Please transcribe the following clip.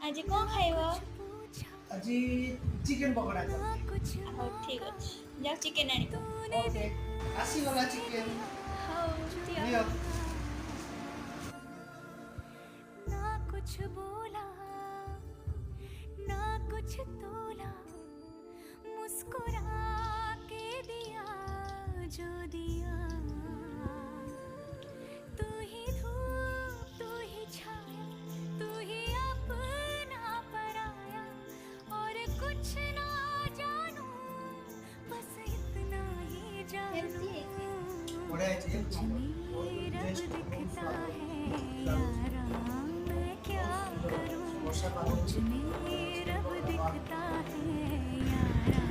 आज कौन खाइब? আজি চিকেন পকোড়া করবে। ହଉ ଠିକ୍ ଅଛି ଯାଅ ଚିକେନ୍ ଆଣିବ। ओके ଆସିଗଲା ଚିକେନ ହଉ ଦିଅ। ନିଅ। ना कुछ बोला ना कुछ तोला, मुस्कुरा के दिया जो दिया। तू ही धूप तू ही छाया, तू ही अपना पराया, और कुछ ना जानू बस इतना ही जानू। बड़ा है चिकन तुझ में रब दिखता है यारा, मैं क्या करूं? तुझ में रब दिखता है यारा,